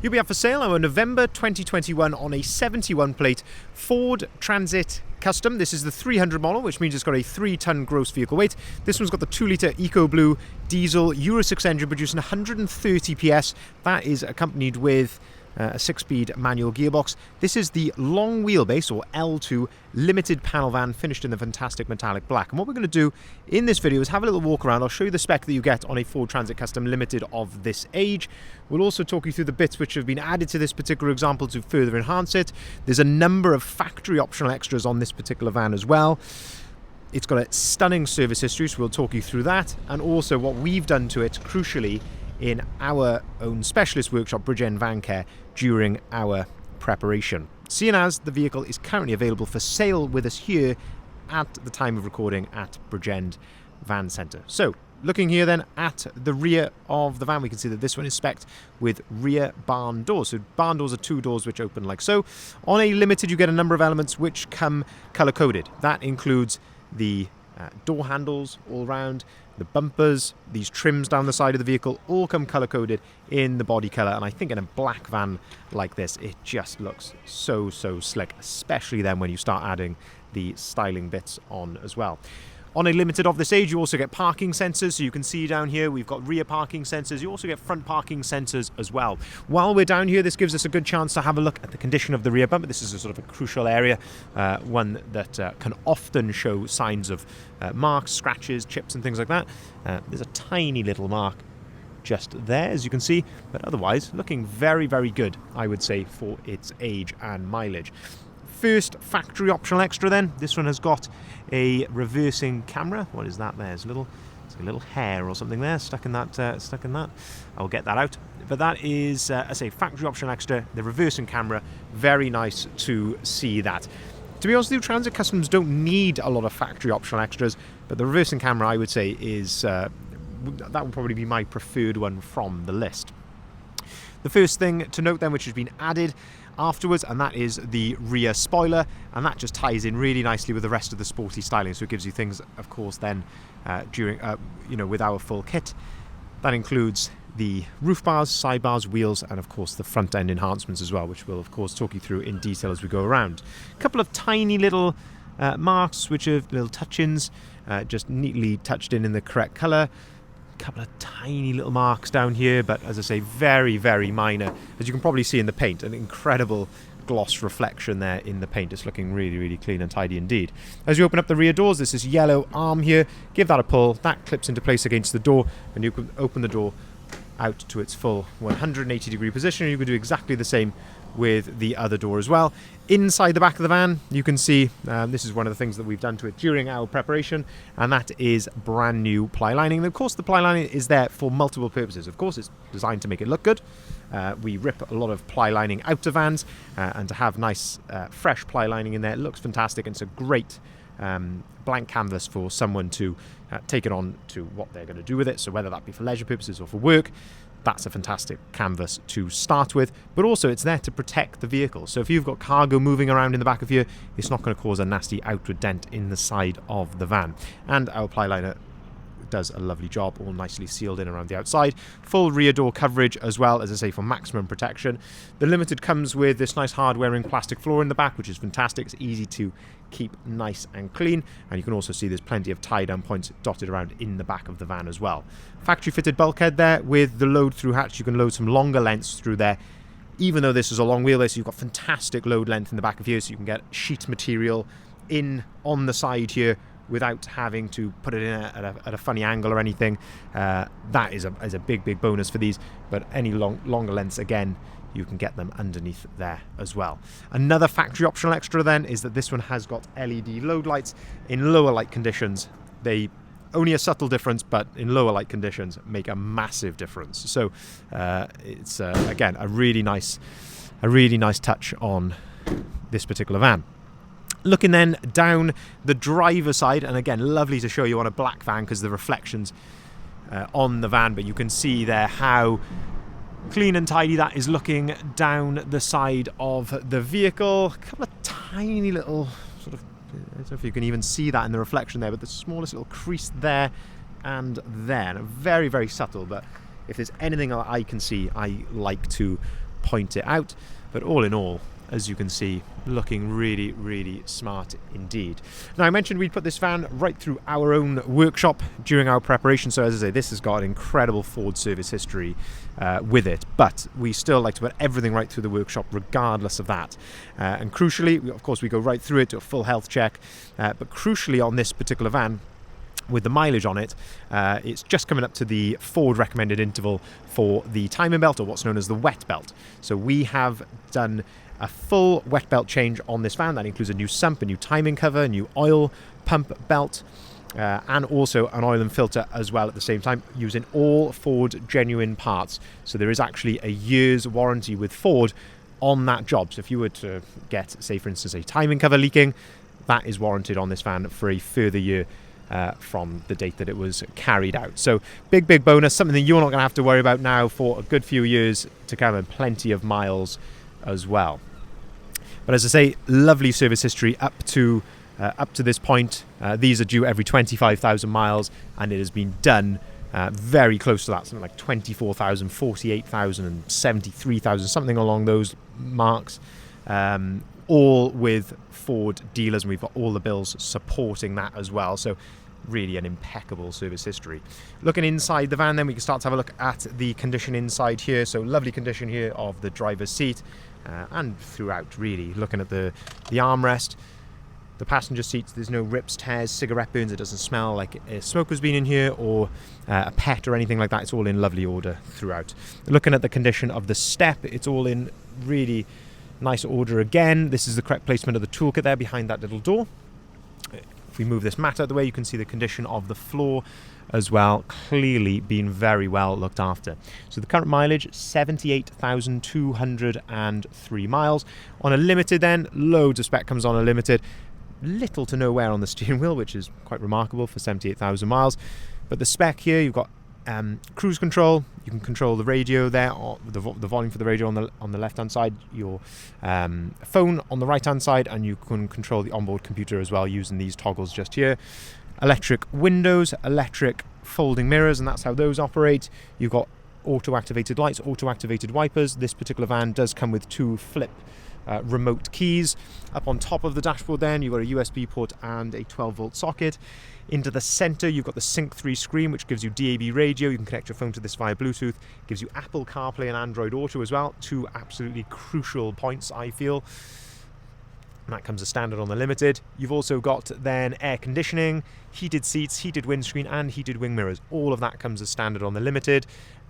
You'll be up for sale our November 2021 on a 71 plate Ford Transit Custom. This is the 300 model, which means it's got a 3-ton gross vehicle weight. This one's got the 2-litre Eco Blue diesel Euro 6 engine producing 130 PS. That is accompanied with a 6-speed manual gearbox. This is the long wheelbase, or L2, limited panel van finished in the fantastic metallic black. And what we're going to do in this video is have a little walk around. I'll show you the spec that you get on a Ford Transit Custom Limited of this age. We'll also talk you through the bits which have been added to this particular example to further enhance it. There's a number of factory optional extras on this particular van as well. It's got a stunning service history, so we'll talk you through that, and also what we've done to it, crucially, in our own specialist workshop, Bridgend Van Care, during our preparation. Seeing as the vehicle is currently available for sale with us here at the time of recording at Bridgend Van Centre. So, looking here then at the rear of the van, we can see that this one is spec'd with rear barn doors. So barn doors are 2 doors which open like so. On a limited, you get a number of elements which come colour-coded. That includes the door handles all round, the bumpers, these trims down the side of the vehicle, all come colour-coded in the body colour. And I think in a black van like this, it just looks so slick, especially then when you start adding the styling bits on as well. On a limited of this age, you also get parking sensors. So you can see down here, we've got rear parking sensors. You also get front parking sensors as well. While we're down here, this gives us a good chance to have a look at the condition of the rear bumper. This is a sort of a crucial area, one that can often show signs of marks, scratches, chips and things like that. There's a tiny little mark just there, as you can see, but otherwise looking very good, I would say, for its age and mileage. First factory optional extra then, this one has got a reversing camera. What is that there? It's a little hair or something there stuck in that. I'll get that out. But that is, I say, factory optional extra, the reversing camera. Very nice to see that. To be honest with you, Transit Customs don't need a lot of factory optional extras, but the reversing camera, I would say, is that would probably be my preferred one from the list. The first thing to note then, which has been added afterwards, and that is the rear spoiler, and that just ties in really nicely with the rest of the sporty styling, so it gives you things, of course, then during with our full kit. That includes the roof bars, side bars, wheels, and of course the front end enhancements as well, which we'll of course talk you through in detail as we go around. A couple of tiny little marks, which are little touch-ins, just neatly touched in the correct colour. Couple of tiny little marks down here, but as I say, very minor. As you can probably see in the paint, an incredible gloss reflection there in the paint. It's looking really clean and tidy indeed. As you open up the rear doors, there's this yellow arm here. Give that a pull, that clips into place against the door, and you can open the door out to its full 180 degree position. You can do exactly the same with the other door as well. Inside the back of the van, you can see this is one of the things that we've done to it during our preparation, and that is brand new ply lining. And of course, the ply lining is there for multiple purposes. Of course, it's designed to make it look good. We rip a lot of ply lining out of vans, and to have nice fresh ply lining in there, it looks fantastic, and it's a great blank canvas for someone to take it on to what they're going to do with it. So whether that be for leisure purposes or for work, that's a fantastic canvas to start with, but also it's there to protect the vehicle. So if you've got cargo moving around in the back of you, it's not going to cause a nasty outward dent in the side of the van. And our ply liner does a lovely job, all nicely sealed in around the outside. Full rear door coverage as well, as I say, for maximum protection. The Limited comes with this nice hard-wearing plastic floor in the back, which is fantastic. It's easy to keep nice and clean, and you can also see there's plenty of tie-down points dotted around in the back of the van as well. Factory-fitted bulkhead there with the load-through hatch. You can load some longer lengths through there. Even though this is a long wheelbase, you've got fantastic load length in the back of here, so you can get sheet material in on the side here without having to put it in at a funny angle or anything. That is a big bonus for these, but any longer lengths, again, you can get them underneath there as well. Another factory optional extra then is that this one has got LED load lights in lower light conditions. They only a subtle difference, but in lower light conditions make a massive difference. So it's again a really nice touch on this particular van. Looking then down the driver's side, and again, lovely to show you on a black van because the reflections on the van, but you can see there how clean and tidy that is looking down the side of the vehicle. A couple of tiny little sort of, I don't know if you can even see that in the reflection there, but the smallest little crease there and there. And very subtle, but if there's anything I can see, I like to point it out. But all in all, as you can see, looking really, really smart indeed. Now, I mentioned we'd put this van right through our own workshop during our preparation. So as I say, this has got an incredible Ford service history with it, but we still like to put everything right through the workshop regardless of that. And crucially, of course, we go right through it to a full health check. But crucially on this particular van, with the mileage on it, it's just coming up to the Ford recommended interval for the timing belt, or what's known as the wet belt. So we have done a full wet belt change on this van. That includes a new sump, a new timing cover, a new oil pump belt, and also an oil and filter as well at the same time, using all Ford genuine parts. So there is actually a year's warranty with Ford on that job. So if you were to get, say for instance, a timing cover leaking, that is warranted on this van for a further year from the date that it was carried out. So big bonus, something that you're not going to have to worry about now for a good few years to come, and plenty of miles as well. But as I say, lovely service history up to this point. These are due every 25,000 miles, and it has been done very close to that, something like 24,000, 48,000 and 73,000, something along those marks, all with Ford dealers, and we've got all the bills supporting that as well. So really an impeccable service history. Looking inside the van then, we can start to have a look at the condition inside here. So lovely condition here of the driver's seat, and throughout really. Looking at the armrest, the passenger seats, there's no rips, tears, cigarette burns. It doesn't smell like a smoker's been in here, or a pet or anything like that. It's all in lovely order throughout. Looking at the condition of the step, it's all in really nice order again. This is the correct placement of the toolkit there behind that little door. If we move this mat out of the way, you can see the condition of the floor as well, clearly being very well looked after. So the current mileage, 78,203 miles. On a limited then, loads of spec comes on a limited. Little to no wear on the steering wheel, which is quite remarkable for 78,000 miles. But the spec here, you've got cruise control. You can control the radio there, or the volume for the radio on the left hand side, your phone on the right hand side, and you can control the onboard computer as well using these toggles just here. Electric windows, electric folding mirrors, and that's how those operate. You've got auto activated lights, auto activated wipers. This particular van does come with 2 flip remote keys. Up on top of the dashboard then, you've got a USB port and a 12-volt socket. Into the center, you've got the Sync 3 screen, which gives you DAB radio. You can connect your phone to this via Bluetooth. Gives you Apple CarPlay and Android Auto as well. 2 absolutely crucial points, I feel. And that comes as standard on the Limited. You've also got then air conditioning, heated seats, heated windscreen, and heated wing mirrors. All of that comes as standard on the Limited.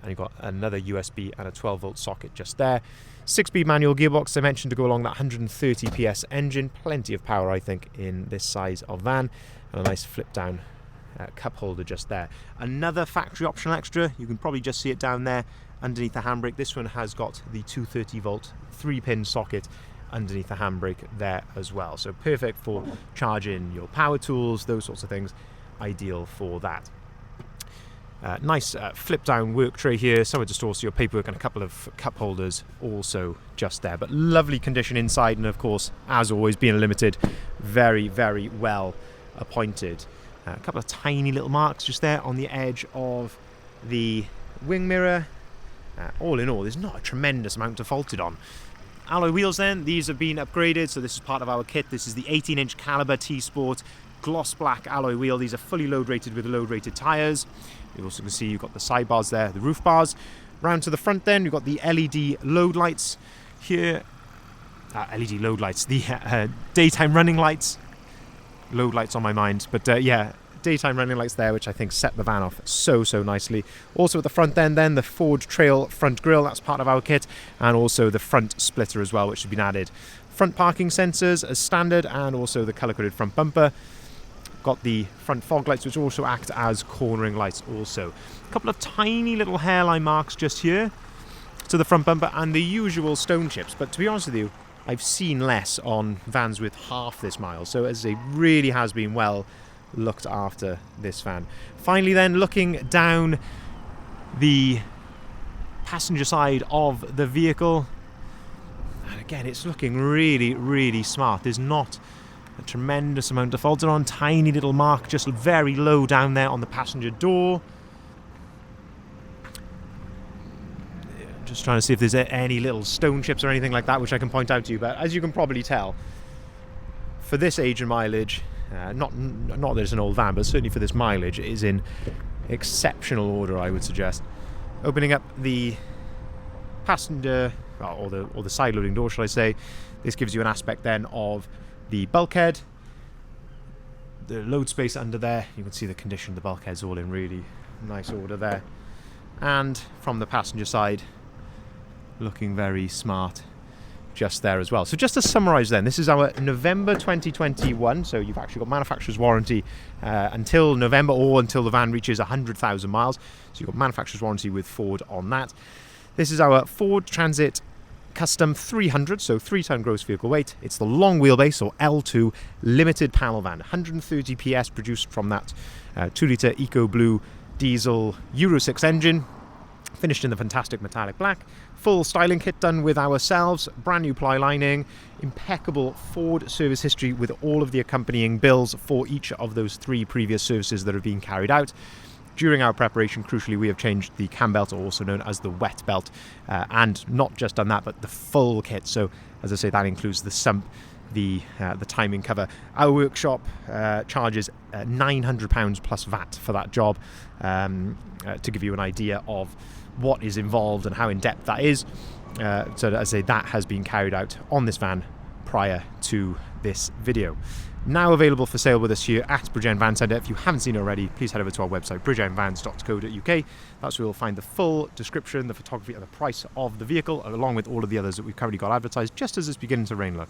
And you've got another USB and a 12-volt socket just there. 6-speed manual gearbox, I mentioned, to go along that 130 PS engine. Plenty of power, I think, in this size of van. And a nice flip-down cup holder just there. Another factory optional extra, you can probably just see it down there underneath the handbrake. This one has got the 230-volt 3-pin socket underneath the handbrake there as well. So perfect for charging your power tools, those sorts of things. Ideal for that. Nice flip-down work tray here, somewhere to store your paperwork, and a couple of cup holders also just there. But lovely condition inside, and of course, as always, being a Limited, very, very well appointed. A couple of tiny little marks just there on the edge of the wing mirror. All in all, there's not a tremendous amount to fault it on. Alloy wheels then, these have been upgraded, so this is part of our kit. This is the 18-inch caliber T-Sport gloss black alloy wheel. These are fully load rated with load rated tyres. You also can see you've got the sidebars there, the roof bars. Round to the front then, you've got the LED load lights here. LED load lights, the daytime running lights. Load lights on my mind, but yeah, daytime running lights there, which I think set the van off so nicely. Also at the front end then, the Ford Trail front grille, that's part of our kit, and also the front splitter as well, which has been added. Front parking sensors as standard, and also the colour-coded front bumper. Got the front fog lights, which also act as cornering lights also. A couple of tiny little hairline marks just here to the front bumper, and the usual stone chips, but to be honest with you, I've seen less on vans with half this miles, so as I say, really has been well looked after, this van. Finally then, looking down the passenger side of the vehicle, and again, it's looking really smart. There's not a tremendous amount to fault it on. Tiny little mark just very low down there on the passenger door. Just trying to see if there's any little stone chips or anything like that which I can point out to you, but as you can probably tell, for this age and mileage, not that it's an old van, but certainly for this mileage, it is in exceptional order, I would suggest. Opening up the passenger, or the side loading door, shall I say, this gives you an aspect then of the bulkhead, the load space under there. You can see the condition of the bulkhead's all in really nice order there. And from the passenger side, looking very smart just there as well. So just to summarise then, this is our November 2021, so you've actually got manufacturer's warranty until November, or until the van reaches 100,000 miles. So you've got manufacturer's warranty with Ford on that. This is our Ford Transit Custom 300, so 3-ton gross vehicle weight. It's the long wheelbase, or L2 limited panel van, 130 PS produced from that 2-litre Eco Blue diesel Euro 6 engine, finished in the fantastic metallic black. Full styling kit done with ourselves, brand new ply lining, impeccable Ford service history with all of the accompanying bills for each of those 3 previous services that have been carried out. During our preparation, crucially, we have changed the cam belt, or also known as the wet belt, and not just done that, but the full kit. So, as I say, that includes the sump, the timing cover. Our workshop charges £900 plus VAT for that job, to give you an idea of what is involved and how in-depth that is. So, as I say, that has been carried out on this van prior to this video. Now available for sale with us here at Bridgend Van Centre. If you haven't seen it already, please head over to our website, bridgendvans.co.uk. That's where you'll find the full description, the photography and the price of the vehicle, along with all of the others that we've currently got advertised, just as it's beginning to rain, look.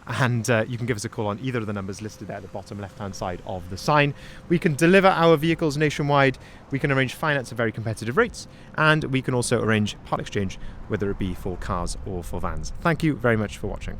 And you can give us a call on either of the numbers listed there at the bottom left-hand side of the sign. We can deliver our vehicles nationwide. We can arrange finance at very competitive rates. And we can also arrange part exchange, whether it be for cars or for vans. Thank you very much for watching.